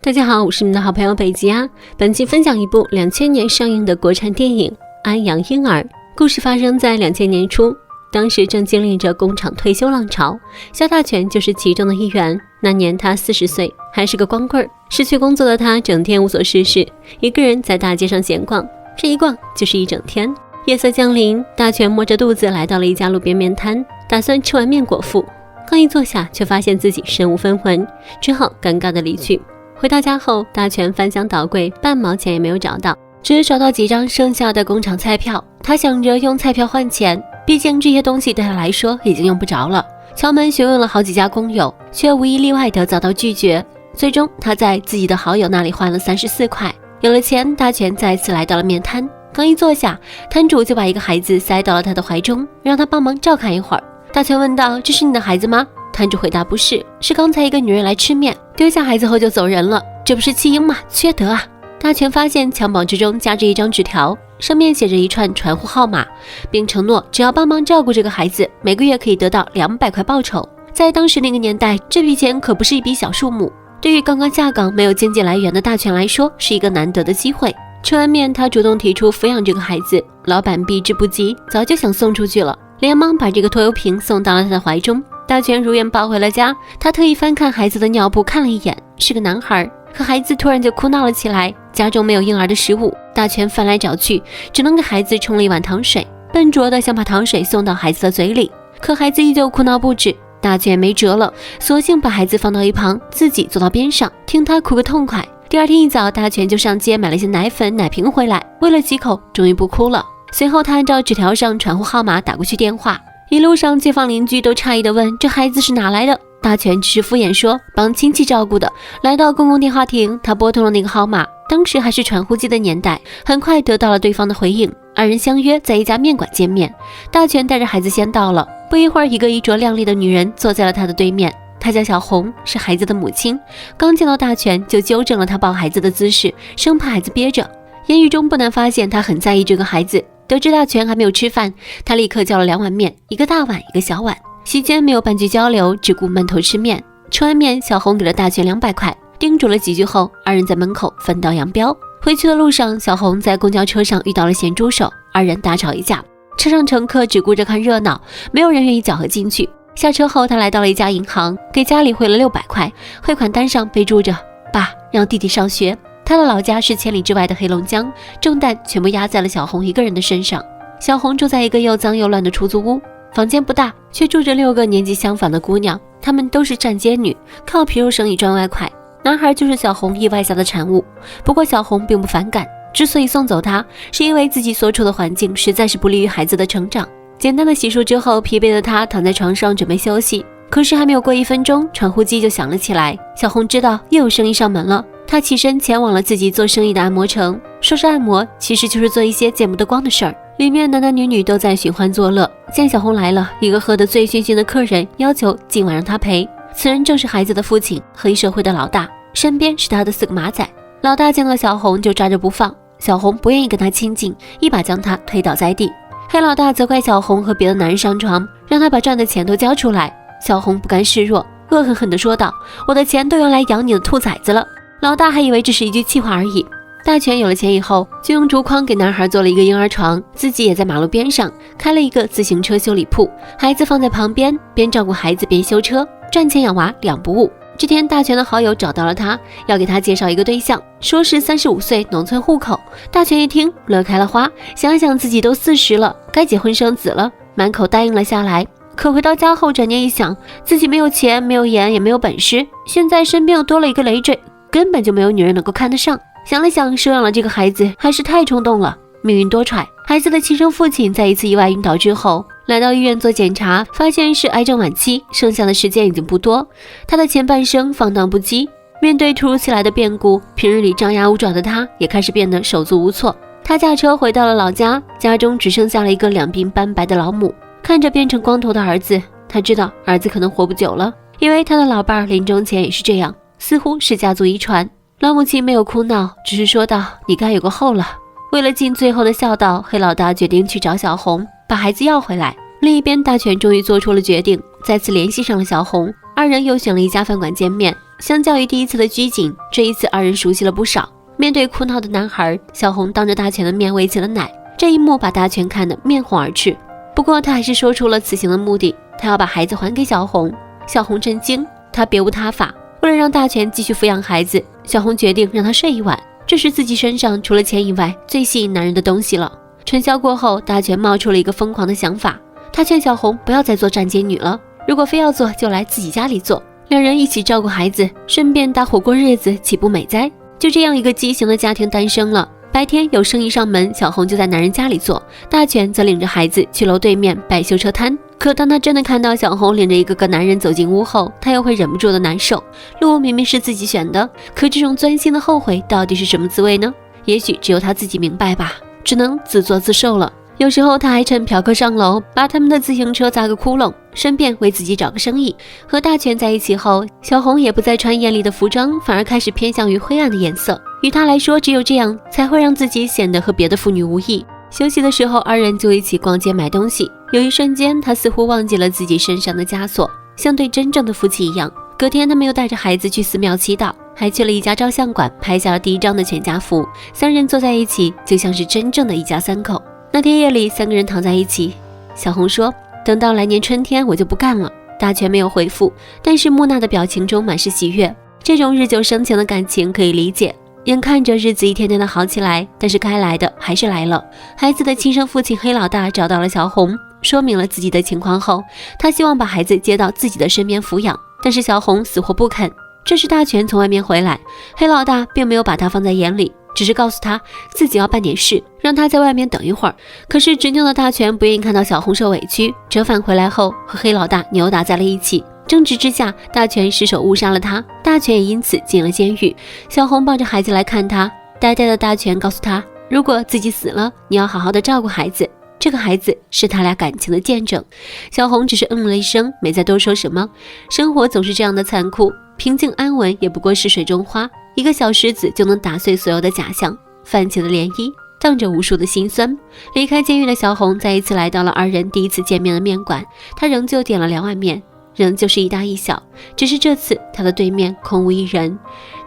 大家好，我是你们的好朋友北极啊。本期分享一部2000年上映的国产电影《安阳婴儿》。故事发生在2000年初，当时正经历着工厂退休浪潮，肖大全就是其中的一员。那年他40岁，还是个光棍儿。失去工作的他整天无所事事，一个人在大街上闲逛，这一逛就是一整天。夜色降临，大全摸着肚子来到了一家路边面摊，打算吃完面果腹。刚一坐下，却发现自己身无分文，只好尴尬地离去。回到家后，大全翻箱倒柜，半毛钱也没有找到，只找到几张剩下的工厂菜票。他想着用菜票换钱，毕竟这些东西对他来说已经用不着了。敲门询问了好几家工友，却无一例外地遭到拒绝。最终他在自己的好友那里换了34块。有了钱，大全再次来到了面摊。刚一坐下，摊主就把一个孩子塞到了他的怀中，让他帮忙照看一会儿。大全问道：“这是你的孩子吗？”摊主回答：“不是，是刚才一个女人来吃面，丢下孩子后就走人了。这不是弃婴吗？缺德啊！”大全发现襁褓之中夹着一张纸条，上面写着一串传呼号码，并承诺只要帮忙照顾这个孩子，每个月可以得到200块报酬。在当时那个年代，这笔钱可不是一笔小数目，对于刚刚下岗没有经济来源的大全来说，是一个难得的机会。吃完面，他主动提出抚养这个孩子，老板避之不及，早就想送出去了，连忙把这个拖油瓶送到了他的怀中。大全如愿抱回了家，他特意翻看孩子的尿布看了一眼，是个男孩。可孩子突然就哭闹了起来，家中没有婴儿的食物，大全翻来找去，只能给孩子冲了一碗糖水，笨拙的想把糖水送到孩子的嘴里，可孩子依旧哭闹不止。大全没辙了，索性把孩子放到一旁，自己坐到边上，听他哭个痛快。第二天一早，大全就上街买了些奶粉、奶瓶回来，喂了几口，终于不哭了。随后他按照纸条上传呼号码打过去电话，一路上街坊邻居都诧异地问：“这孩子是哪来的？”大全只是敷衍说：“帮亲戚照顾的。”来到公共电话亭，他拨通了那个号码，当时还是传呼机的年代，很快得到了对方的回应。二人相约在一家面馆见面。大全带着孩子先到了，不一会儿，一个衣着靓丽的女人坐在了他的对面。她叫小红，是孩子的母亲。刚见到大全，就纠正了他抱孩子的姿势，生怕孩子憋着。言语中不难发现，他很在意这个孩子。得知大全还没有吃饭，他立刻叫了2碗面，一个大碗，一个小碗。席间没有半句交流，只顾闷头吃面。吃完面，小红给了大全200块，叮嘱了几句后，二人在门口分道扬镳。回去的路上，小红在公交车上遇到了咸猪手，二人大吵一架。车上乘客只顾着看热闹，没有人愿意搅和进去。下车后，他来到了一家银行，给家里汇了600块，汇款单上备注着：“爸，让弟弟上学。”他的老家是千里之外的黑龙江，重担全部压在了小红一个人的身上。小红住在一个又脏又乱的出租屋，房间不大，却住着6个年纪相仿的姑娘，她们都是站街女，靠皮肉生意赚外快。男孩就是小红意外下的产物，不过小红并不反感，之所以送走他，是因为自己所处的环境实在是不利于孩子的成长。简单的洗漱之后，疲惫的他躺在床上准备休息，可是还没有过1分钟，传呼机就响了起来。小红知道又有生意上门了，她起身前往了自己做生意的按摩城。说是按摩，其实就是做一些见不得光的事儿，里面男男女女都在寻欢作乐。见小红来了，一个喝得醉醺醺的客人要求今晚让他陪，此人正是孩子的父亲，黑社会的老大，身边是他的4个马仔。老大见到小红就抓着不放，小红不愿意跟他亲近，一把将他推倒在地。黑老大责怪小红和别的男人上床，让他把赚的钱都交出来。小红不甘示弱，恶狠狠地说道：“我的钱都用来养你的兔崽子了。”老大还以为这是一句气话而已。大全有了钱以后，就用竹筐给男孩做了一个婴儿床，自己也在马路边上开了一个自行车修理铺，孩子放在旁边，边照顾孩子边修车，赚钱养娃2不误。这天，大全的好友找到了他，要给他介绍一个对象，说是35岁，农村户口。大全一听乐开了花，想想自己都40了，该结婚生子了，满口答应了下来。可回到家后，转念一想，自己没有钱，没有颜，也没有本事，现在身边又多了一个累赘，根本就没有女人能够看得上。想了想，收养了这个孩子还是太冲动了。命运多舛，孩子的亲生父亲在一次意外晕倒之后，来到医院做检查，发现是癌症晚期，剩下的时间已经不多。他的前半生放荡不羁，面对突如其来的变故，平日里张牙舞爪的他也开始变得手足无措。他驾车回到了老家，家中只剩下了一个两鬓斑白的老母。看着变成光头的儿子，他知道儿子可能活不久了，因为他的老伴临终前也是这样，似乎是家族遗传。老母亲没有哭闹，只是说道：“你该有个后了。”为了尽最后的孝道，黑老大决定去找小红，把孩子要回来。另一边，大全终于做出了决定，再次联系上了小红，二人又选了一家饭馆见面。相较于第一次的拘谨，这一次二人熟悉了不少。面对哭闹的男孩，小红当着大全的面喂起了奶，这一幕把大全看得面红耳赤。不过他还是说出了此行的目的，他要把孩子还给小红。小红震惊，他别无他法，为了让大全继续抚养孩子，小红决定让他睡一晚，这是自己身上除了钱以外最吸引男人的东西了。春宵过后，大全冒出了一个疯狂的想法，他劝小红不要再做站街女了，如果非要做就来自己家里做，两人一起照顾孩子，顺便搭伙过日子，岂不美哉？就这样一个畸形的家庭诞生了。白天有生意上门，小红就在男人家里做，大全则领着孩子去楼对面摆修车摊。可当他真的看到小红领着一个个男人走进屋后，他又会忍不住的难受。路明明是自己选的，可这种钻心的后悔到底是什么滋味呢？也许只有他自己明白吧，只能自作自受了。有时候他还趁嫖客上楼，把他们的自行车砸个窟窿，顺便为自己找个生意。和大全在一起后，小红也不再穿艳丽的服装，反而开始偏向于灰暗的颜色。于他来说，只有这样才会让自己显得和别的妇女无异。休息的时候，二人就一起逛街买东西。有一瞬间，他似乎忘记了自己身上的枷锁，像对真正的夫妻一样。隔天，他们又带着孩子去寺庙祈祷，还去了一家照相馆拍下了第一张的全家福。三人坐在一起，就像是真正的一家三口。那天夜里，三个人躺在一起。小红说：“等到来年春天，我就不干了。”大全没有回复，但是木讷的表情中满是喜悦。这种日久生情的感情可以理解。眼看着日子一天天的好起来，但是该来的还是来了。孩子的亲生父亲黑老大找到了小红，说明了自己的情况后，他希望把孩子接到自己的身边抚养，但是小红死活不肯。这时大全从外面回来，黑老大并没有把他放在眼里，只是告诉他自己要办点事，让他在外面等一会儿。可是执拗的大全不愿意看到小红受委屈，折返回来后和黑老大扭打在了一起。争执之下，大全失手误杀了他，大全也因此进了监狱。小红抱着孩子来看他，呆呆的大全告诉他，如果自己死了，你要好好的照顾孩子，这个孩子是他俩感情的见证。小红只是了一声，没再多说什么。生活总是这样的残酷，平静安稳也不过是水中花，一个小石子就能打碎所有的假象，泛起了涟漪，荡着无数的心酸。离开监狱的小红再一次来到了二人第一次见面的面馆，她仍旧点了2碗面，仍旧是一大一小，只是这次她的对面空无一人。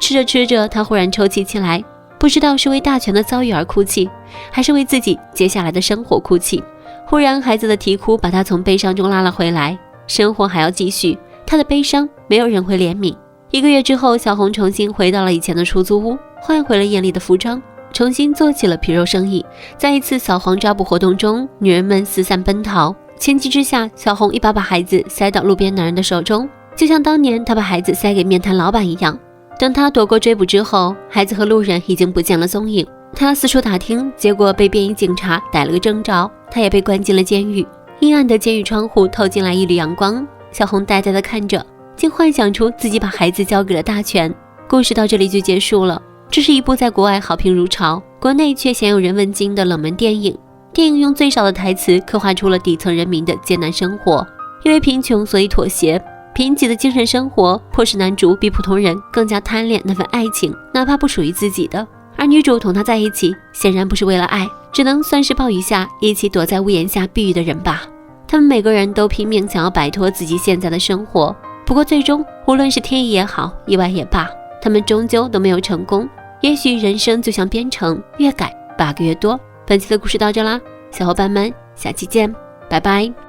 吃着吃着，她忽然抽泣起来，不知道是为大全的遭遇而哭泣，还是为自己接下来的生活哭泣。忽然孩子的啼哭把她从悲伤中拉了回来，生活还要继续，她的悲伤没有人会怜悯。1个月之后，小红重新回到了以前的出租屋，换回了艳丽的服装，重新做起了皮肉生意。在一次扫黄抓捕活动中，女人们四散奔逃，情急之下，小红一把把孩子塞到路边男人的手中，就像当年她把孩子塞给面摊老板一样。等她躲过追捕之后，孩子和路人已经不见了踪影。她四处打听，结果被便衣警察逮了个正着，她也被关进了监狱。阴暗的监狱窗户透进来一缕阳光，小红呆呆地看着，竟幻想出自己把孩子交给了大全。故事到这里就结束了。这是一部在国外好评如潮，国内却鲜有人问津的冷门电影。电影用最少的台词刻画出了底层人民的艰难生活，因为贫穷所以妥协，贫瘠的精神生活迫使男主比普通人更加贪恋那份爱情，哪怕不属于自己的。而女主同他在一起，显然不是为了爱，只能算是暴雨下一起躲在屋檐下避雨的人吧。他们每个人都拼命想要摆脱自己现在的生活，不过最终无论是天意也好，意外也罢，他们终究都没有成功。也许人生就像编程，越改 bug 越多。本期的故事到这啦，小伙伴们，下期见，拜拜。